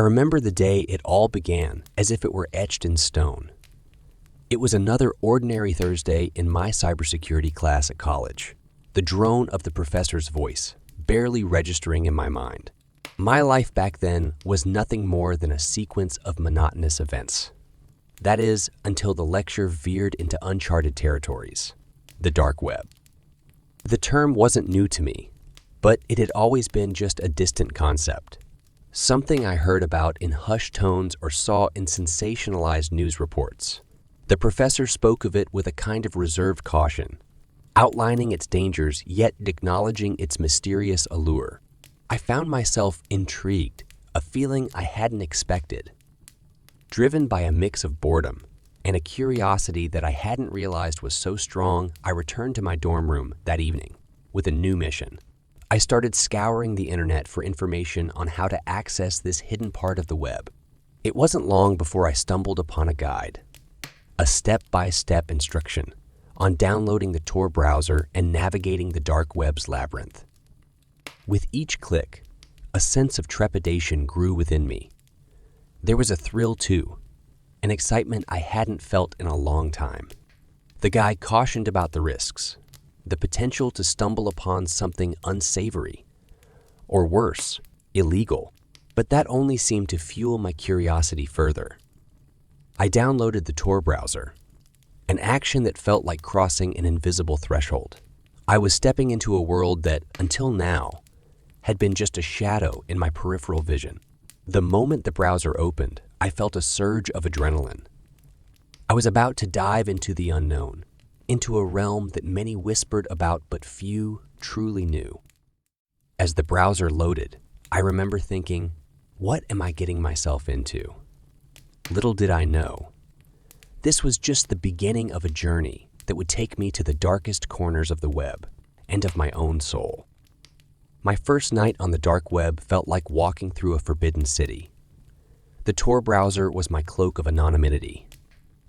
remember the day it all began as if it were etched in stone. It was another ordinary Thursday in my cybersecurity class at college, the drone of the professor's voice barely registering in my mind. My life back then was nothing more than a sequence of monotonous events. That is, until the lecture veered into uncharted territories, the dark web. The term wasn't new to me, but it had always been just a distant concept, something I heard about in hushed tones or saw in sensationalized news reports. The professor spoke of it with a kind of reserved caution, outlining its dangers yet acknowledging its mysterious allure. I found myself intrigued, a feeling I hadn't expected. Driven by a mix of boredom and a curiosity that I hadn't realized was so strong, I returned to my dorm room that evening with a new mission. I started scouring the internet for information on how to access this hidden part of the web. It wasn't long before I stumbled upon a guide, a step-by-step instruction on downloading the Tor browser and navigating the dark web's labyrinth. With each click, a sense of trepidation grew within me. There was a thrill too, an excitement I hadn't felt in a long time. The guide cautioned about the risks, the potential to stumble upon something unsavory, or worse, illegal, but that only seemed to fuel my curiosity further. I downloaded the Tor browser, an action that felt like crossing an invisible threshold. I was stepping into a world that, until now, had been just a shadow in my peripheral vision. The moment the browser opened, I felt a surge of adrenaline. I was about to dive into the unknown, into a realm that many whispered about but few truly knew. As the browser loaded, I remember thinking, what am I getting myself into? Little did I know, this was just the beginning of a journey that would take me to the darkest corners of the web and of my own soul. My first night on the dark web felt like walking through a forbidden city. The Tor browser was my cloak of anonymity,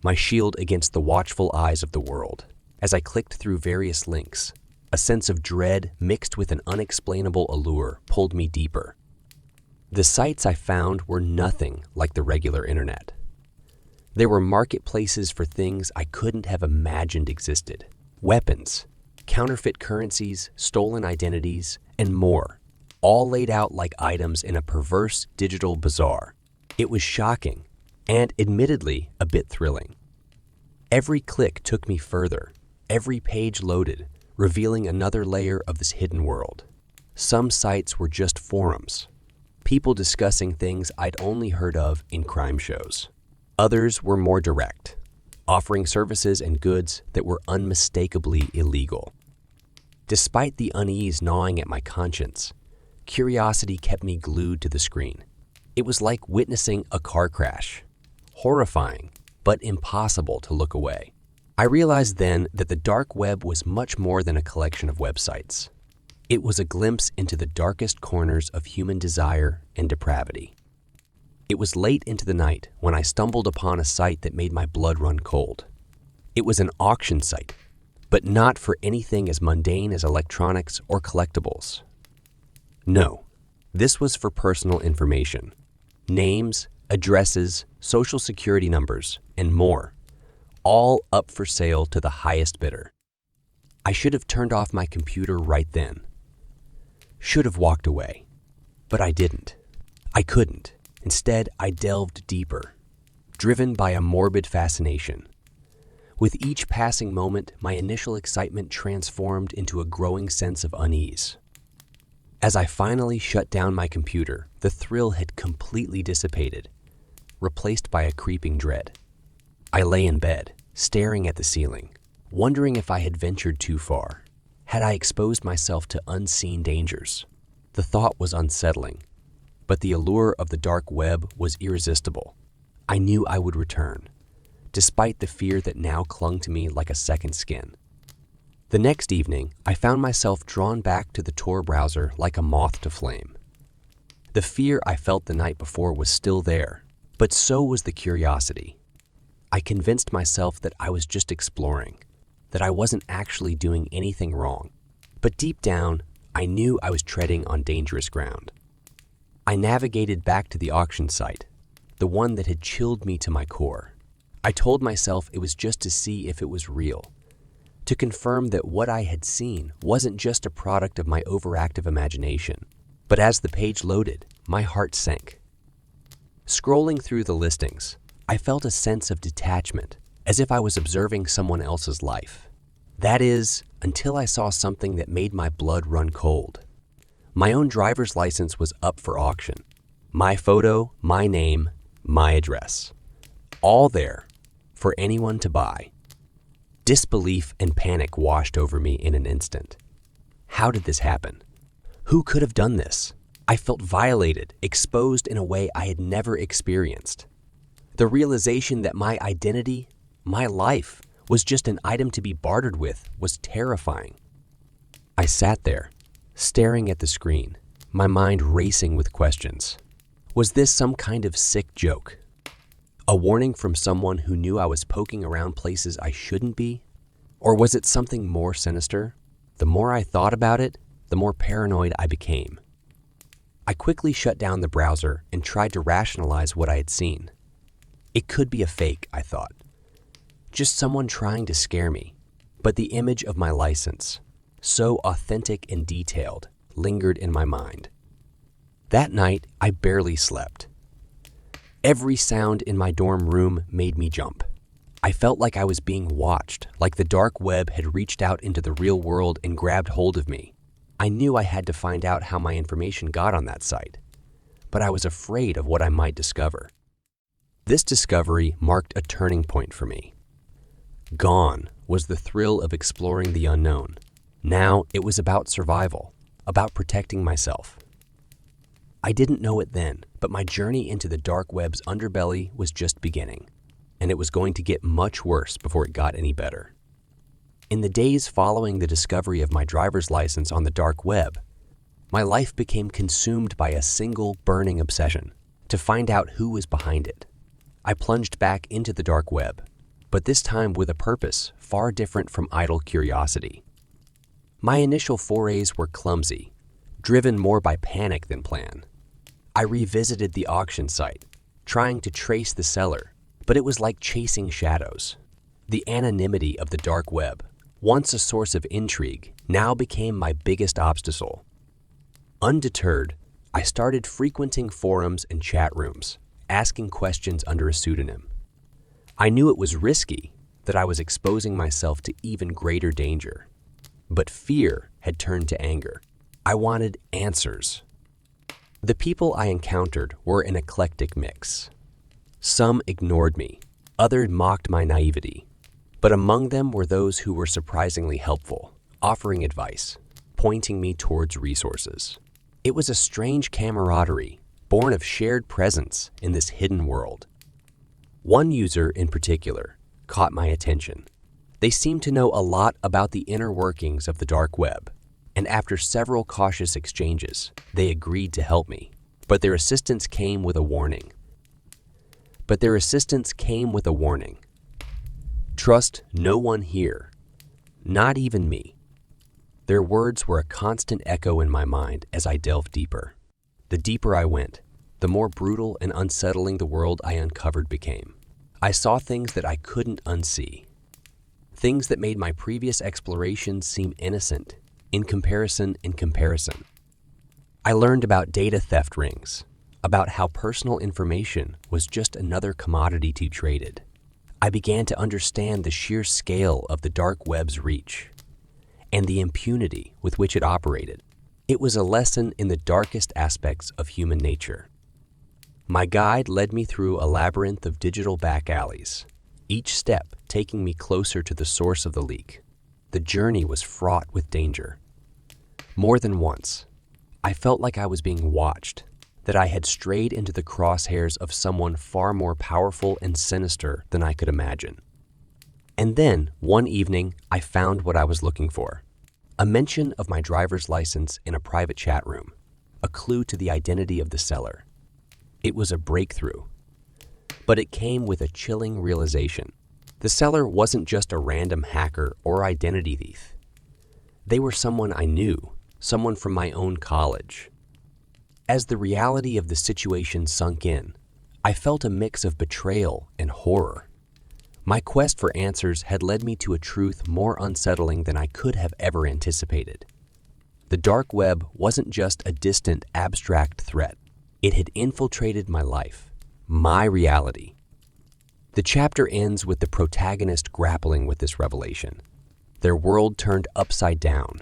my shield against the watchful eyes of the world. As I clicked through various links, a sense of dread mixed with an unexplainable allure pulled me deeper. The sites I found were nothing like the regular internet. There were marketplaces for things I couldn't have imagined existed. Weapons, counterfeit currencies, stolen identities, and more, all laid out like items in a perverse digital bazaar. It was shocking, and admittedly a bit thrilling. Every click took me further, every page loaded, revealing another layer of this hidden world. Some sites were just forums, people discussing things I'd only heard of in crime shows. Others were more direct, offering services and goods that were unmistakably illegal. Despite the unease gnawing at my conscience, curiosity kept me glued to the screen. It was like witnessing a car crash, horrifying, but impossible to look away. I realized then that the dark web was much more than a collection of websites. It was a glimpse into the darkest corners of human desire and depravity. It was late into the night when I stumbled upon a site that made my blood run cold. It was an auction site, but not for anything as mundane as electronics or collectibles. No, this was for personal information. Names, addresses, social security numbers, and more, all up for sale to the highest bidder. I should have turned off my computer right then. Should have walked away, but I didn't. I couldn't. Instead, I delved deeper, driven by a morbid fascination. With each passing moment, my initial excitement transformed into a growing sense of unease. As I finally shut down my computer, the thrill had completely dissipated, replaced by a creeping dread. I lay in bed, staring at the ceiling, wondering if I had ventured too far. Had I exposed myself to unseen dangers? The thought was unsettling, but the allure of the dark web was irresistible. I knew I would return, despite the fear that now clung to me like a second skin. The next evening, I found myself drawn back to the Tor browser like a moth to flame. The fear I felt the night before was still there, but so was the curiosity. I convinced myself that I was just exploring, that I wasn't actually doing anything wrong. But deep down, I knew I was treading on dangerous ground. I navigated back to the auction site, the one that had chilled me to my core. I told myself it was just to see if it was real, to confirm that what I had seen wasn't just a product of my overactive imagination. But as the page loaded, my heart sank. Scrolling through the listings, I felt a sense of detachment, as if I was observing someone else's life. That is, until I saw something that made my blood run cold. My own driver's license was up for auction. My photo, my name, my address. All there for anyone to buy. Disbelief and panic washed over me in an instant. How did this happen? Who could have done this? I felt violated, exposed in a way I had never experienced. The realization that my identity, my life, was just an item to be bartered with was terrifying. I sat there, staring at the screen, my mind racing with questions. Was this some kind of sick joke? A warning from someone who knew I was poking around places I shouldn't be? Or was it something more sinister? The more I thought about it, the more paranoid I became. I quickly shut down the browser and tried to rationalize what I had seen. It could be a fake, I thought. Just someone trying to scare me. But the image of my license, so authentic and detailed, lingered in my mind. That night, I barely slept. Every sound in my dorm room made me jump. I felt like I was being watched, like the dark web had reached out into the real world and grabbed hold of me. I knew I had to find out how my information got on that site, but I was afraid of what I might discover. This discovery marked a turning point for me. Gone was the thrill of exploring the unknown. Now it was about survival, about protecting myself. I didn't know it then, but my journey into the dark web's underbelly was just beginning, and it was going to get much worse before it got any better. In the days following the discovery of my driver's license on the dark web, my life became consumed by a single burning obsession to find out who was behind it. I plunged back into the dark web, but this time with a purpose far different from idle curiosity. My initial forays were clumsy, driven more by panic than plan. I revisited the auction site, trying to trace the seller, but it was like chasing shadows. The anonymity of the dark web, once a source of intrigue, now became my biggest obstacle. Undeterred, I started frequenting forums and chat rooms, asking questions under a pseudonym. I knew it was risky, that I was exposing myself to even greater danger. But fear had turned to anger. I wanted answers. The people I encountered were an eclectic mix. Some ignored me, others mocked my naivety, but among them were those who were surprisingly helpful, offering advice, pointing me towards resources. It was a strange camaraderie, born of shared presence in this hidden world. One user in particular caught my attention. They seemed to know a lot about the inner workings of the dark web, and after several cautious exchanges, they agreed to help me. But their assistance came with a warning. Trust no one here, not even me. Their words were a constant echo in my mind as I delved deeper. The deeper I went, the more brutal and unsettling the world I uncovered became. I saw things that I couldn't unsee. Things that made my previous explorations seem innocent, in comparison. I learned about data theft rings, about how personal information was just another commodity to be traded. I began to understand the sheer scale of the dark web's reach and the impunity with which it operated. It was a lesson in the darkest aspects of human nature. My guide led me through a labyrinth of digital back alleys, each step taking me closer to the source of the leak. The journey was fraught with danger. More than once, I felt like I was being watched, that I had strayed into the crosshairs of someone far more powerful and sinister than I could imagine. And then, one evening, I found what I was looking for. A mention of my driver's license in a private chat room, a clue to the identity of the seller. It was a breakthrough. But it came with a chilling realization. The seller wasn't just a random hacker or identity thief. They were someone I knew, someone from my own college. As the reality of the situation sunk in, I felt a mix of betrayal and horror. My quest for answers had led me to a truth more unsettling than I could have ever anticipated. The dark web wasn't just a distant, abstract threat. It had infiltrated my life, my reality. The chapter ends with the protagonist grappling with this revelation. Their world turned upside down.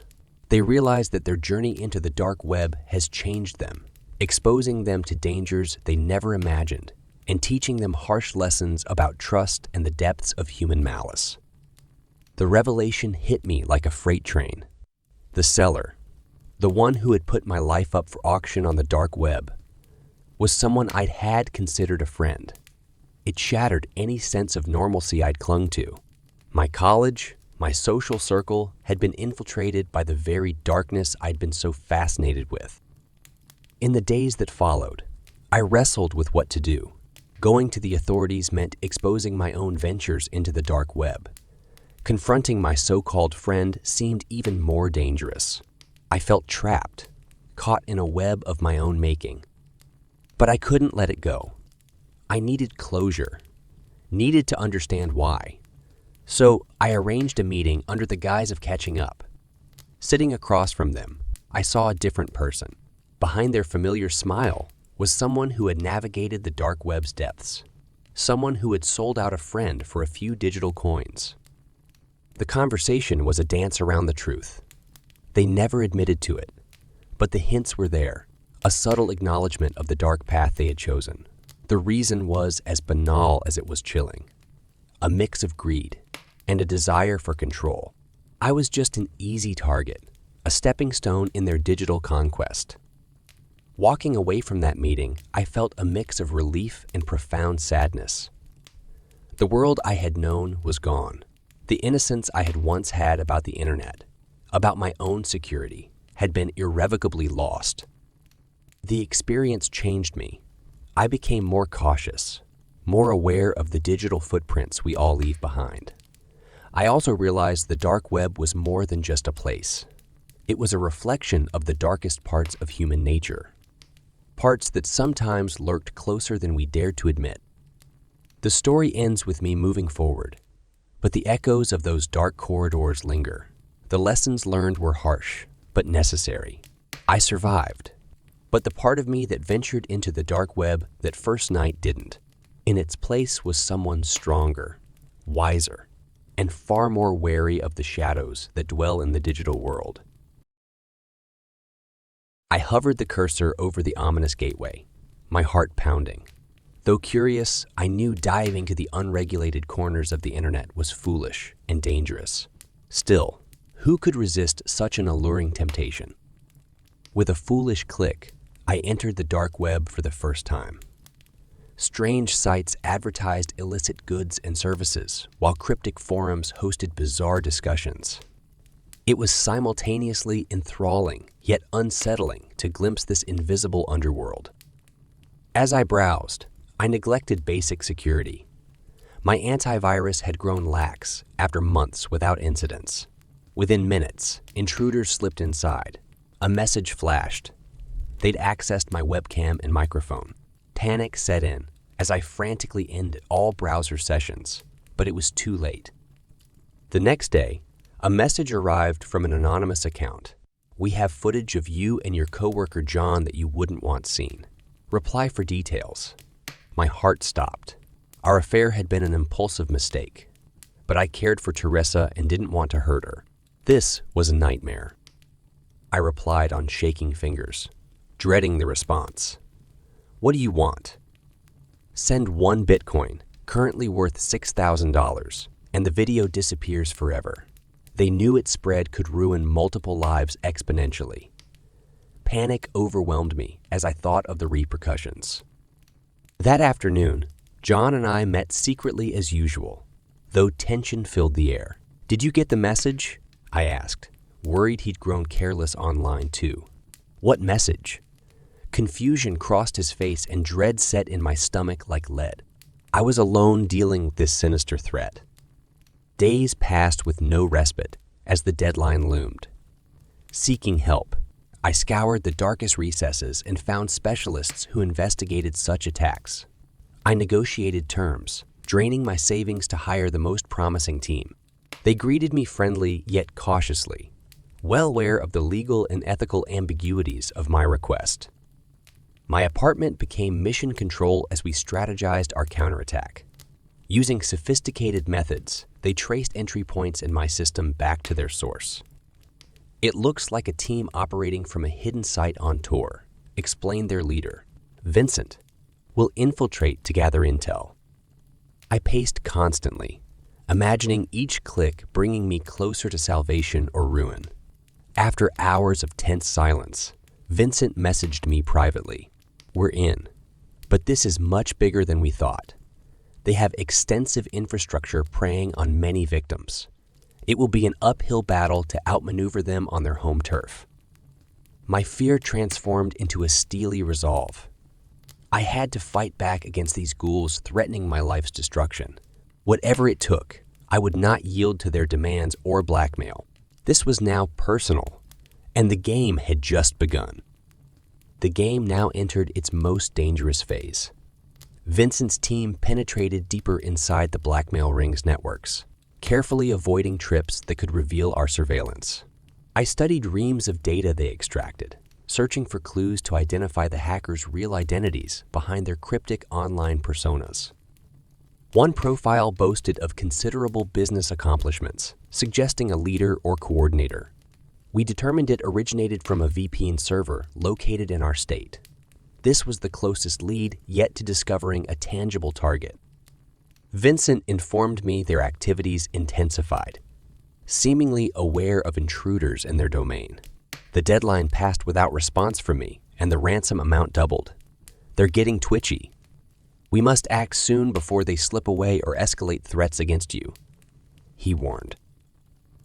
They realize that their journey into the dark web has changed them, exposing them to dangers they never imagined, and teaching them harsh lessons about trust and the depths of human malice. The revelation hit me like a freight train. The seller, the one who had put my life up for auction on the dark web, was someone I'd had considered a friend. It shattered any sense of normalcy I'd clung to. My college, my social circle had been infiltrated by the very darkness I'd been so fascinated with. In the days that followed, I wrestled with what to do. Going to the authorities meant exposing my own ventures into the dark web. Confronting my so-called friend seemed even more dangerous. I felt trapped, caught in a web of my own making. But I couldn't let it go. I needed closure, needed to understand why. So I arranged a meeting under the guise of catching up. Sitting across from them, I saw a different person. Behind their familiar smile was someone who had navigated the dark web's depths, someone who had sold out a friend for a few digital coins. The conversation was a dance around the truth. They never admitted to it, but the hints were there, a subtle acknowledgement of the dark path they had chosen. The reason was as banal as it was chilling, a mix of greed and a desire for control. I was just an easy target, a stepping stone in their digital conquest. Walking away from that meeting, I felt a mix of relief and profound sadness. The world I had known was gone. The innocence I had once had about the internet, about my own security, had been irrevocably lost. The experience changed me. I became more cautious, more aware of the digital footprints we all leave behind. I also realized the dark web was more than just a place. It was a reflection of the darkest parts of human nature. Parts that sometimes lurked closer than we dared to admit. The story ends with me moving forward, but the echoes of those dark corridors linger. The lessons learned were harsh, but necessary. I survived, but the part of me that ventured into the dark web that first night didn't. In its place was someone stronger, wiser, and far more wary of the shadows that dwell in the digital world. I hovered the cursor over the ominous gateway, my heart pounding. Though curious, I knew diving to the unregulated corners of the internet was foolish and dangerous. Still, who could resist such an alluring temptation? With a foolish click, I entered the dark web for the first time. Strange sites advertised illicit goods and services, while cryptic forums hosted bizarre discussions. It was simultaneously enthralling, yet unsettling to glimpse this invisible underworld. As I browsed, I neglected basic security. My antivirus had grown lax after months without incidents. Within minutes, intruders slipped inside. A message flashed. They'd accessed my webcam and microphone. Panic set in as I frantically ended all browser sessions, but it was too late. The next day, a message arrived from an anonymous account. We have footage of you and your coworker John that you wouldn't want seen. Reply for details. My heart stopped. Our affair had been an impulsive mistake, but I cared for Teresa and didn't want to hurt her. This was a nightmare. I replied on shaking fingers, dreading the response. What do you want? Send 1 Bitcoin, currently worth $6,000, and the video disappears forever. They knew its spread could ruin multiple lives exponentially. Panic overwhelmed me as I thought of the repercussions. That afternoon, John and I met secretly as usual, though tension filled the air. Did you get the message? I asked, worried he'd grown careless online too. What message? Confusion crossed his face and dread set in my stomach like lead. I was alone dealing with this sinister threat. Days passed with no respite as the deadline loomed. Seeking help, I scoured the darkest recesses and found specialists who investigated such attacks. I negotiated terms, draining my savings to hire the most promising team. They greeted me friendly yet cautiously, well aware of the legal and ethical ambiguities of my request. My apartment became mission control as we strategized our counterattack. Using sophisticated methods, they traced entry points in my system back to their source. "It looks like a team operating from a hidden site on tour," explained their leader, Vincent. "We'll infiltrate to gather intel." I paced constantly, imagining each click bringing me closer to salvation or ruin. After hours of tense silence, Vincent messaged me privately. "We're in, but this is much bigger than we thought. They have extensive infrastructure preying on many victims. It will be an uphill battle to outmaneuver them on their home turf." My fear transformed into a steely resolve. I had to fight back against these ghouls threatening my life's destruction. Whatever it took, I would not yield to their demands or blackmail. This was now personal, and the game had just begun. The game now entered its most dangerous phase. Vincent's team penetrated deeper inside the blackmail ring's networks, carefully avoiding trips that could reveal our surveillance. I studied reams of data they extracted, searching for clues to identify the hackers' real identities behind their cryptic online personas. One profile boasted of considerable business accomplishments, suggesting a leader or coordinator. We determined it originated from a VPN server located in our state. This was the closest lead yet to discovering a tangible target. Vincent informed me their activities intensified, seemingly aware of intruders in their domain. The deadline passed without response from me, and the ransom amount doubled. "They're getting twitchy. We must act soon before they slip away or escalate threats against you," he warned.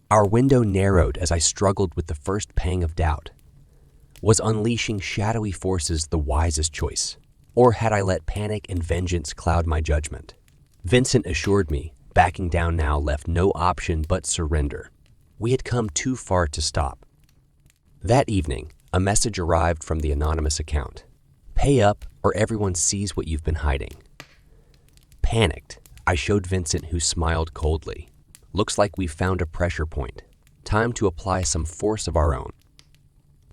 Our window narrowed as I struggled with the first pang of doubt. Was unleashing shadowy forces the wisest choice, or had I let panic and vengeance cloud my judgment? Vincent assured me backing down now left no option but surrender. We had come too far to stop. That evening, a message arrived from the anonymous account. "Pay up or everyone sees what you've been hiding." Panicked, I showed Vincent, who smiled coldly. "Looks like we've found a pressure point. Time to apply some force of our own."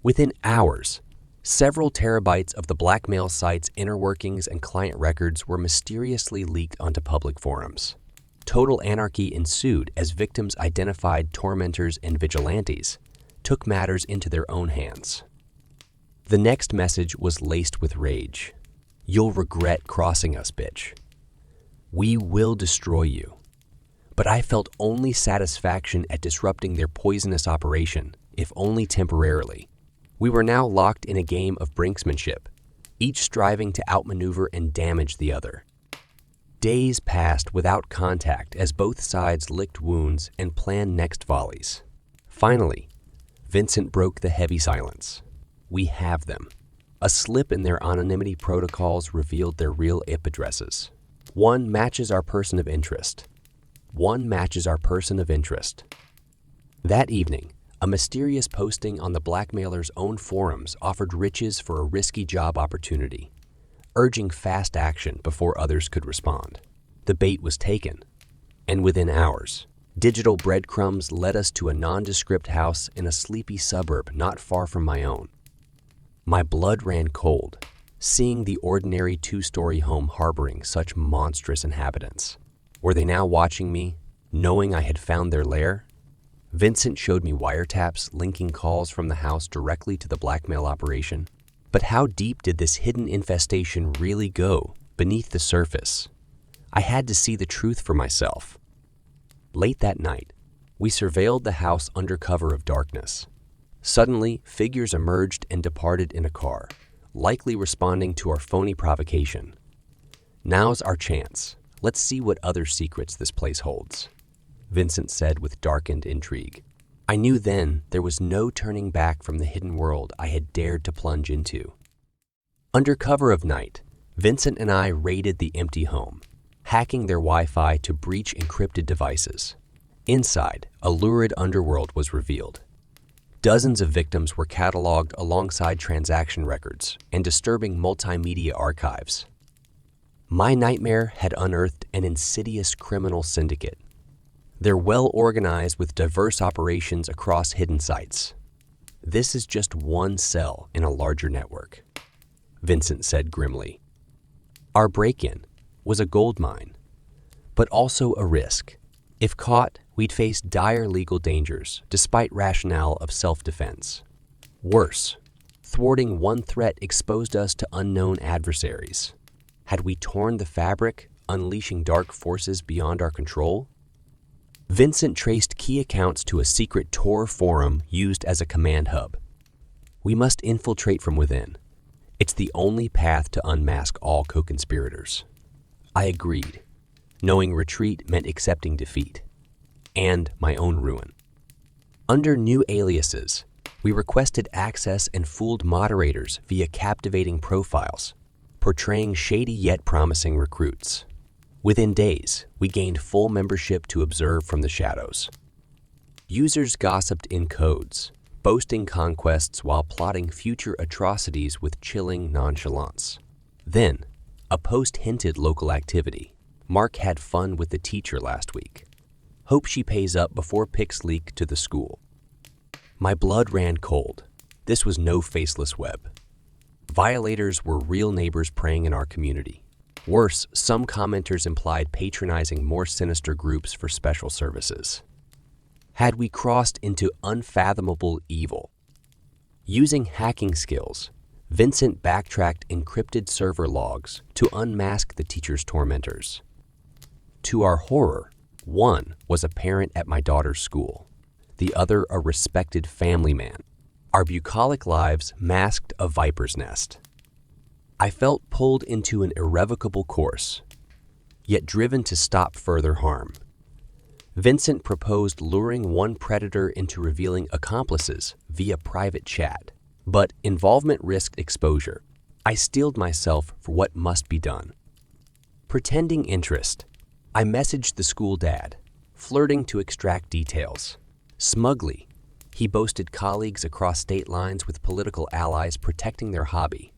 Within hours, several terabytes of the blackmail site's inner workings and client records were mysteriously leaked onto public forums. Total anarchy ensued as victims identified tormentors and vigilantes took matters into their own hands. The next message was laced with rage. "You'll regret crossing us, bitch. We will destroy you." But I felt only satisfaction at disrupting their poisonous operation, if only temporarily. We were now locked in a game of brinksmanship, each striving to outmaneuver and damage the other. Days passed without contact as both sides licked wounds and planned next volleys. Finally, Vincent broke the heavy silence. "We have them." A slip in their anonymity protocols revealed their real IP addresses. One matches our person of interest. That evening, a mysterious posting on the blackmailer's own forums offered riches for a risky job opportunity, urging fast action before others could respond. The bait was taken, and within hours, digital breadcrumbs led us to a nondescript house in a sleepy suburb not far from my own. My blood ran cold, seeing the ordinary two-story home harboring such monstrous inhabitants. Were they now watching me, knowing I had found their lair? Vincent showed me wiretaps linking calls from the house directly to the blackmail operation. But how deep did this hidden infestation really go beneath the surface? I had to see the truth for myself. Late that night, we surveilled the house under cover of darkness. Suddenly, figures emerged and departed in a car, likely responding to our phony provocation. "Now's our chance. Let's see what other secrets this place holds," Vincent said with darkened intrigue. I knew then there was no turning back from the hidden world I had dared to plunge into. Under cover of night, Vincent and I raided the empty home, hacking their Wi-Fi to breach encrypted devices. Inside, a lurid underworld was revealed. Dozens of victims were cataloged alongside transaction records and disturbing multimedia archives. My nightmare had unearthed an insidious criminal syndicate. They're well organized with diverse operations across hidden sites. This is just one cell in a larger network, Vincent said grimly. Our break-in was a gold mine, but also a risk. If caught, we'd face dire legal dangers despite rationale of self-defense. Worse, thwarting one threat exposed us to unknown adversaries. Had we torn the fabric, unleashing dark forces beyond our control? Vincent traced key accounts to a secret Tor forum used as a command hub. We must infiltrate from within. It's the only path to unmask all co-conspirators. I agreed, knowing retreat meant accepting defeat and my own ruin. Under new aliases, we requested access and fooled moderators via captivating profiles, portraying shady yet promising recruits. Within days, we gained full membership to observe from the shadows. Users gossiped in codes, boasting conquests while plotting future atrocities with chilling nonchalance. Then, a post hinted local activity. Mark had fun with the teacher last week. Hope she pays up before pics leak to the school. My blood ran cold. This was no faceless web. Violators were real neighbors preying in our community. Worse, some commenters implied patronizing more sinister groups for special services. Had we crossed into unfathomable evil? Using hacking skills, Vincent backtracked encrypted server logs to unmask the teacher's tormentors. To our horror, one was a parent at my daughter's school, the other a respected family man. Our bucolic lives masked a viper's nest. I felt pulled into an irrevocable course, yet driven to stop further harm. Vincent proposed luring one predator into revealing accomplices via private chat, but involvement risked exposure. I steeled myself for what must be done. Pretending interest, I messaged the school dad, flirting to extract details. Smugly, he boasted colleagues across state lines with political allies protecting their hobby.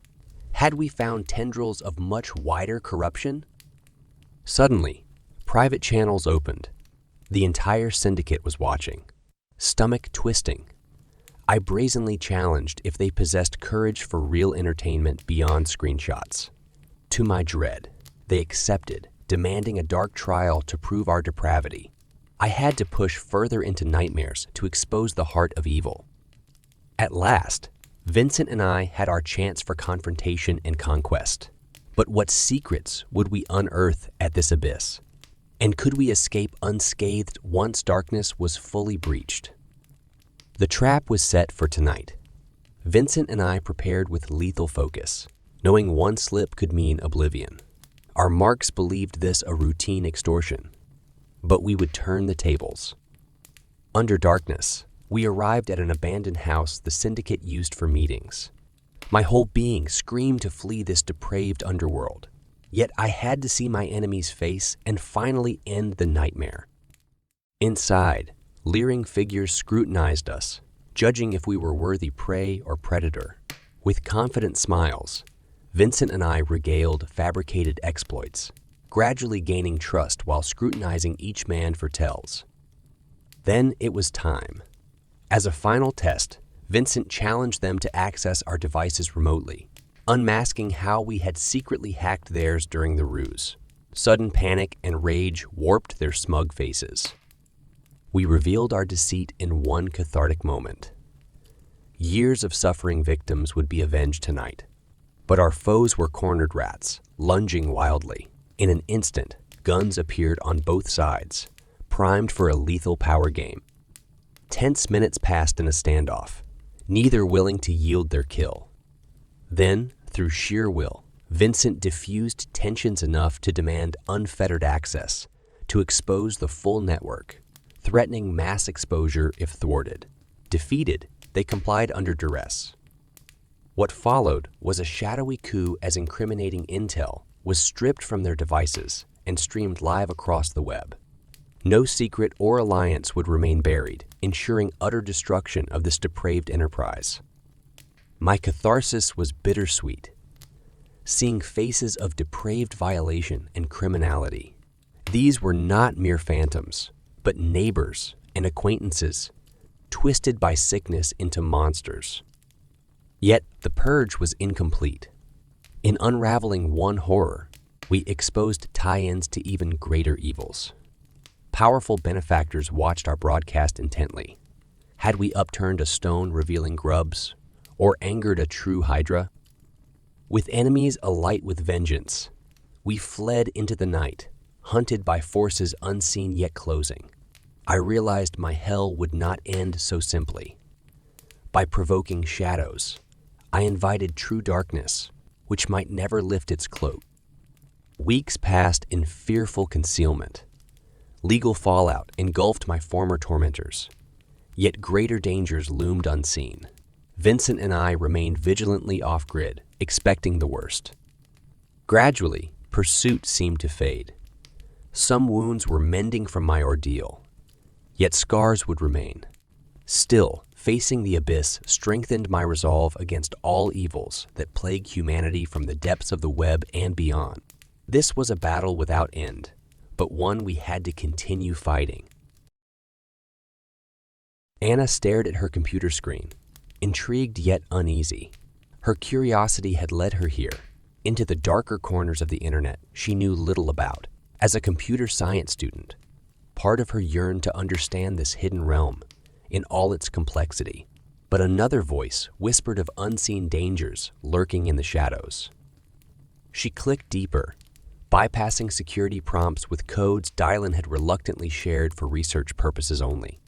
Had we found tendrils of much wider corruption? Suddenly, private channels opened. The entire syndicate was watching. Stomach twisting. I brazenly challenged if they possessed courage for real entertainment beyond screenshots. To my dread, they accepted, demanding a dark trial to prove our depravity. I had to push further into nightmares to expose the heart of evil. At last, Vincent and I had our chance for confrontation and conquest. But what secrets would we unearth at this abyss? And could we escape unscathed once darkness was fully breached? The trap was set for tonight. Vincent and I prepared with lethal focus, knowing one slip could mean oblivion. Our marks believed this a routine extortion, but we would turn the tables. Under darkness, we arrived at an abandoned house the syndicate used for meetings. My whole being screamed to flee this depraved underworld. Yet I had to see my enemy's face and finally end the nightmare. Inside, leering figures scrutinized us, judging if we were worthy prey or predator. With confident smiles, Vincent and I regaled fabricated exploits, gradually gaining trust while scrutinizing each man for tells. Then it was time. As a final test, Vincent challenged them to access our devices remotely, unmasking how we had secretly hacked theirs during the ruse. Sudden panic and rage warped their smug faces. We revealed our deceit in one cathartic moment. Years of suffering victims would be avenged tonight, but our foes were cornered rats, lunging wildly. In an instant, guns appeared on both sides, primed for a lethal power game. Tense minutes passed in a standoff, neither willing to yield their kill. Then, through sheer will, Vincent diffused tensions enough to demand unfettered access, to expose the full network, threatening mass exposure if thwarted. Defeated, they complied under duress. What followed was a shadowy coup as incriminating intel was stripped from their devices and streamed live across the web. No secret or alliance would remain buried, ensuring utter destruction of this depraved enterprise. My catharsis was bittersweet, seeing faces of depraved violation and criminality. These were not mere phantoms, but neighbors and acquaintances, twisted by sickness into monsters. Yet the purge was incomplete. In unraveling one horror, we exposed tie-ins to even greater evils. Powerful benefactors watched our broadcast intently. Had we upturned a stone revealing grubs, or angered a true hydra? With enemies alight with vengeance, we fled into the night, hunted by forces unseen yet closing. I realized my hell would not end so simply. By provoking shadows, I invited true darkness, which might never lift its cloak. Weeks passed in fearful concealment. Legal fallout engulfed my former tormentors, yet greater dangers loomed unseen. Vincent and I remained vigilantly off-grid, expecting the worst. Gradually, pursuit seemed to fade. Some wounds were mending from my ordeal, yet scars would remain. Still, facing the abyss strengthened my resolve against all evils that plague humanity from the depths of the web and beyond. This was a battle without end, but one we had to continue fighting. Anna stared at her computer screen, intrigued yet uneasy. Her curiosity had led her here, into the darker corners of the internet she knew little about. As a computer science student, part of her yearned to understand this hidden realm in all its complexity. But another voice whispered of unseen dangers lurking in the shadows. She clicked deeper, bypassing security prompts with codes Dylan had reluctantly shared for research purposes only.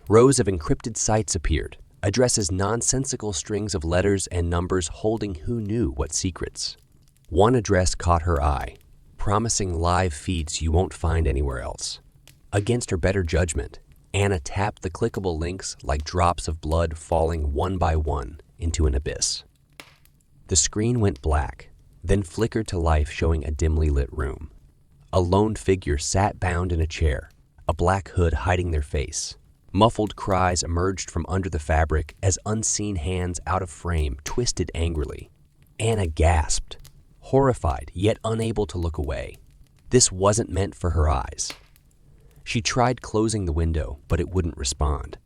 Rows of encrypted sites appeared, addresses nonsensical strings of letters and numbers holding who knew what secrets. One address caught her eye, promising live feeds you won't find anywhere else. Against her better judgment, Anna tapped the clickable links like drops of blood falling one by one into an abyss. The screen went black, then flickered to life, showing a dimly lit room. A lone figure sat bound in a chair, a black hood hiding their face. Muffled cries emerged from under the fabric as unseen hands out of frame twisted angrily. Anna gasped, horrified yet unable to look away. This wasn't meant for her eyes. She tried closing the window, but it wouldn't respond.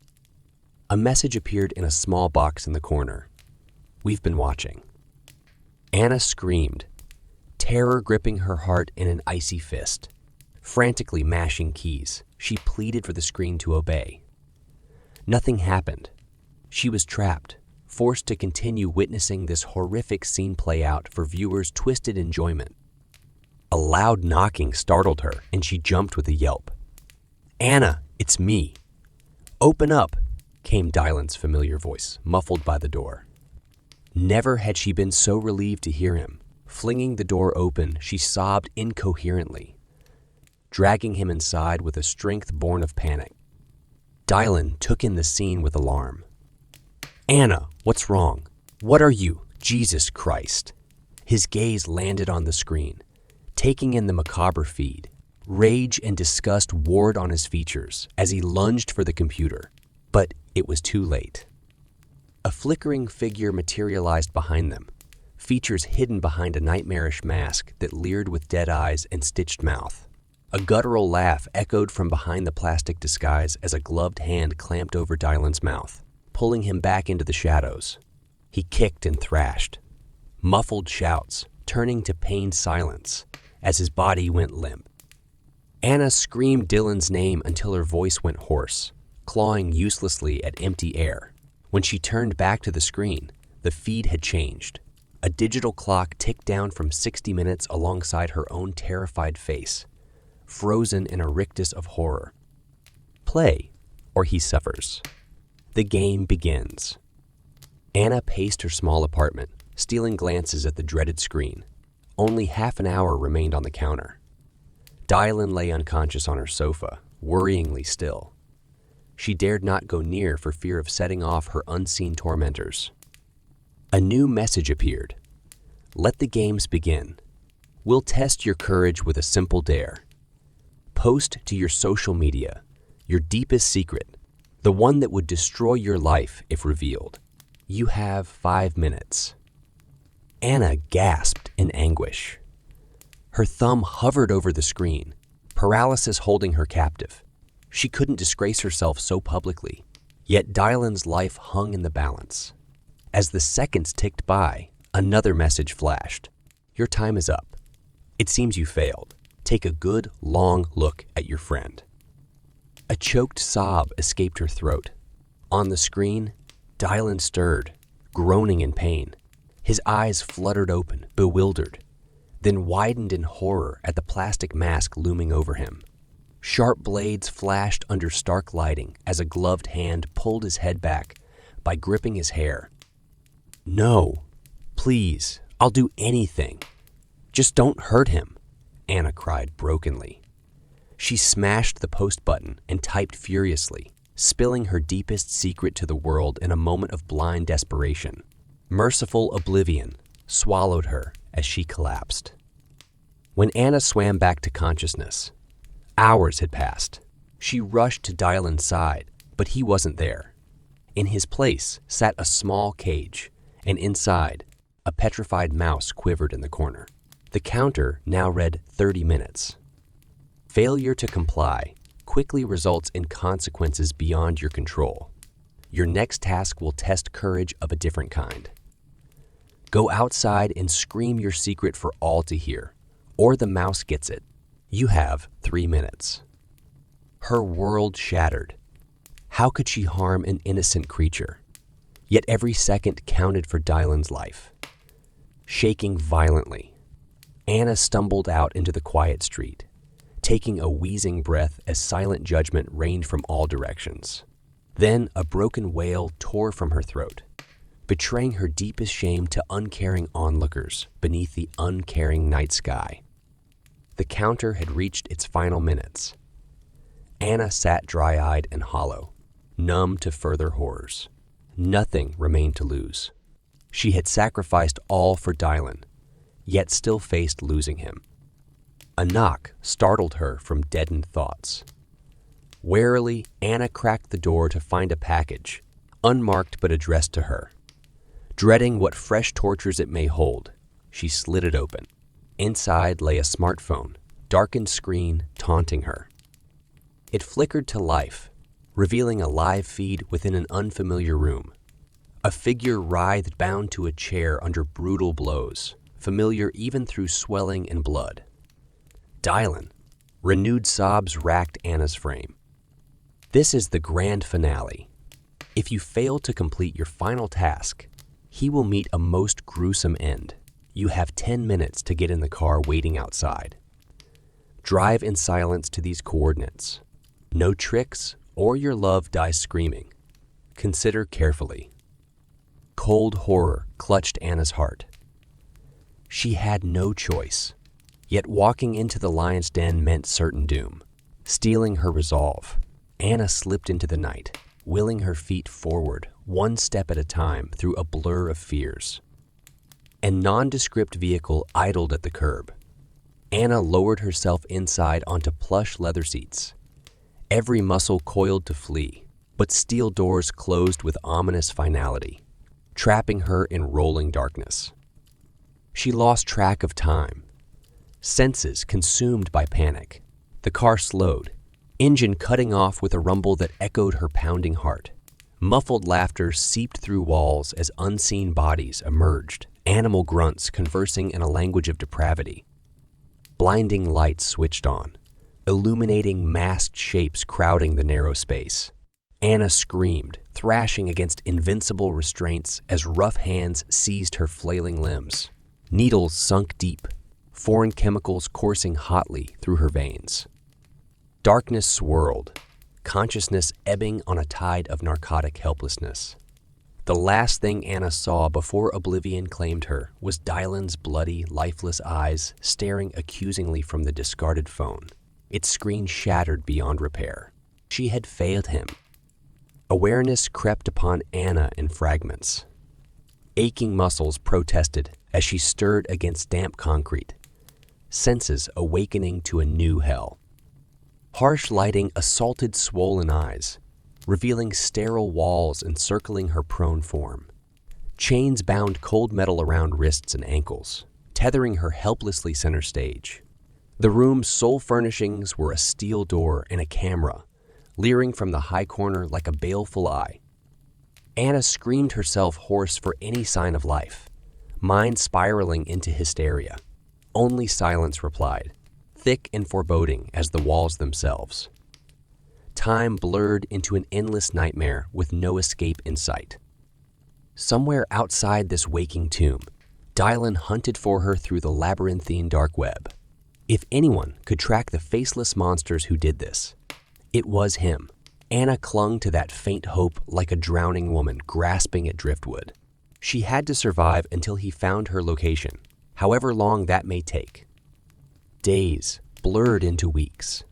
A message appeared in a small box in the corner. "We've been watching." Anna screamed, terror gripping her heart in an icy fist. Frantically mashing keys, she pleaded for the screen to obey. Nothing happened. She was trapped, forced to continue witnessing this horrific scene play out for viewers' twisted enjoyment. A loud knocking startled her, and she jumped with a yelp. "Anna, it's me." "Open up," came Dylan's familiar voice, muffled by the door. Never had she been so relieved to hear him. Flinging the door open, she sobbed incoherently, dragging him inside with a strength born of panic. Dylan took in the scene with alarm. "Anna, what's wrong? What are you? Jesus Christ." His gaze landed on the screen, taking in the macabre feed. Rage and disgust warred on his features as he lunged for the computer, but it was too late. A flickering figure materialized behind them, features hidden behind a nightmarish mask that leered with dead eyes and stitched mouth. A guttural laugh echoed from behind the plastic disguise as a gloved hand clamped over Dylan's mouth, pulling him back into the shadows. He kicked and thrashed, muffled shouts turning to pained silence as his body went limp. Anna screamed Dylan's name until her voice went hoarse, clawing uselessly at empty air. When she turned back to the screen, the feed had changed. A digital clock ticked down from 60 minutes alongside her own terrified face, frozen in a rictus of horror. Play, or he suffers. The game begins. Anna paced her small apartment, stealing glances at the dreaded screen. Only half an hour remained on the counter. Dylan lay unconscious on her sofa, worryingly still. She dared not go near for fear of setting off her unseen tormentors. A new message appeared. "Let the games begin. We'll test your courage with a simple dare. post to your social media, your deepest secret, the one that would destroy your life if revealed. You have 5 minutes. Anna gasped in anguish. Her thumb hovered over the screen, paralysis holding her captive. She couldn't disgrace herself so publicly, yet Dylan's life hung in the balance. As the seconds ticked by, another message flashed. Your time is up. It seems you failed. Take a good, long look at your friend. A choked sob escaped her throat. On the screen, Dylan stirred, groaning in pain. His eyes fluttered open, bewildered, then widened in horror at the plastic mask looming over him. Sharp blades flashed under stark lighting as a gloved hand pulled his head back by gripping his hair. No, please, I'll do anything. Just don't hurt him, Anna cried brokenly. She smashed the post button and typed furiously, spilling her deepest secret to the world in a moment of blind desperation. Merciful oblivion swallowed her as she collapsed. When Anna swam back to consciousness, hours had passed. She rushed to Dylan's side, but he wasn't there. In his place sat a small cage, and inside, a petrified mouse quivered in the corner. The counter now read 30 minutes. Failure to comply quickly results in consequences beyond your control. Your next task will test courage of a different kind. Go outside and scream your secret for all to hear, or the mouse gets it. You have 3 minutes. Her world shattered. How could she harm an innocent creature? Yet every second counted for Dylan's life. Shaking violently, Anna stumbled out into the quiet street, taking a wheezing breath as silent judgment rained from all directions. Then a broken wail tore from her throat, betraying her deepest shame to uncaring onlookers beneath the uncaring night sky. The counter had reached its final minutes. Anna sat dry-eyed and hollow, numb to further horrors. Nothing remained to lose. She had sacrificed all for Dylan, yet still faced losing him. A knock startled her from deadened thoughts. Warily, Anna cracked the door to find a package, unmarked but addressed to her. Dreading what fresh tortures it may hold, she slid it open. Inside lay a smartphone, darkened screen taunting her. It flickered to life, revealing a live feed within an unfamiliar room. A figure writhed bound to a chair under brutal blows, familiar even through swelling and blood. Dylan. Renewed sobs racked Anna's frame. This is the grand finale. If you fail to complete your final task, he will meet a most gruesome end. You have 10 minutes to get in the car waiting outside. Drive in silence to these coordinates. No tricks, or your love dies screaming. Consider carefully. Cold horror clutched Anna's heart. She had no choice, yet walking into the lion's den meant certain doom. Steeling her resolve, Anna slipped into the night, willing her feet forward, one step at a time through a blur of fears. A nondescript vehicle idled at the curb. Anna lowered herself inside onto plush leather seats. Every muscle coiled to flee, but steel doors closed with ominous finality, trapping her in rolling darkness. She lost track of time, senses consumed by panic. The car slowed, engine cutting off with a rumble that echoed her pounding heart. Muffled laughter seeped through walls as unseen bodies emerged, animal grunts conversing in a language of depravity. Blinding lights switched on, illuminating masked shapes crowding the narrow space. Anna screamed, thrashing against invincible restraints as rough hands seized her flailing limbs. Needles sunk deep, foreign chemicals coursing hotly through her veins. Darkness swirled, consciousness ebbing on a tide of narcotic helplessness. The last thing Anna saw before oblivion claimed her was Dylan's bloody, lifeless eyes staring accusingly from the discarded phone, its screen shattered beyond repair. She had failed him. Awareness crept upon Anna in fragments. Aching muscles protested as she stirred against damp concrete, senses awakening to a new hell. Harsh lighting assaulted swollen eyes, revealing sterile walls encircling her prone form. Chains bound cold metal around wrists and ankles, tethering her helplessly center stage. The room's sole furnishings were a steel door and a camera, leering from the high corner like a baleful eye. Anna screamed herself hoarse for any sign of life, mind spiraling into hysteria. Only silence replied, thick and foreboding as the walls themselves. Time blurred into an endless nightmare with no escape in sight. Somewhere outside this waking tomb, Dylan hunted for her through the labyrinthine dark web. If anyone could track the faceless monsters who did this, it was him. Anna clung to that faint hope like a drowning woman grasping at driftwood. She had to survive until he found her location, however long that may take. Days blurred into weeks.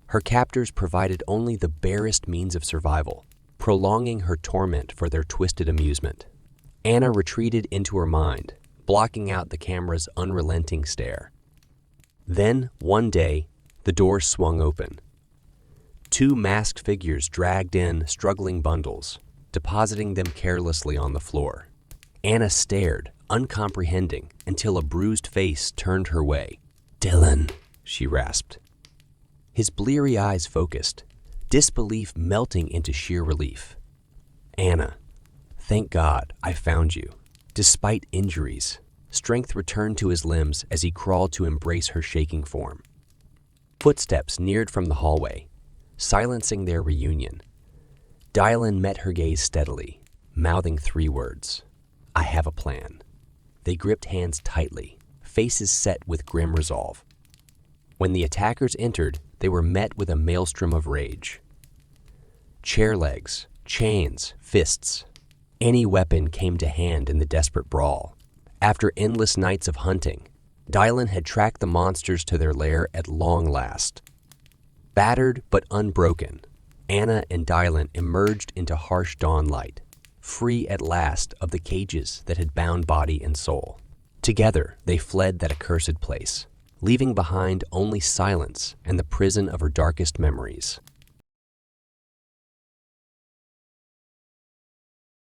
Her captors provided only the barest means of survival, prolonging her torment for their twisted amusement. Anna retreated into her mind, blocking out the camera's unrelenting stare. Then, one day, the door swung open. Two masked figures dragged in struggling bundles, depositing them carelessly on the floor. Anna stared, uncomprehending, until a bruised face turned her way. "Dylan," she rasped. His bleary eyes focused, disbelief melting into sheer relief. "Anna, thank God I found you." Despite injuries, strength returned to his limbs as he crawled to embrace her shaking form. Footsteps neared from the hallway, silencing their reunion. Dylan met her gaze steadily, mouthing 3 words. "I have a plan." They gripped hands tightly, faces set with grim resolve. When the attackers entered, they were met with a maelstrom of rage. Chair legs, chains, fists. Any weapon came to hand in the desperate brawl. After endless nights of hunting, Dylan had tracked the monsters to their lair at long last. Battered but unbroken, Anna and Dylan emerged into harsh dawn light, free at last of the cages that had bound body and soul. Together, they fled that accursed place, leaving behind only silence and the prison of her darkest memories.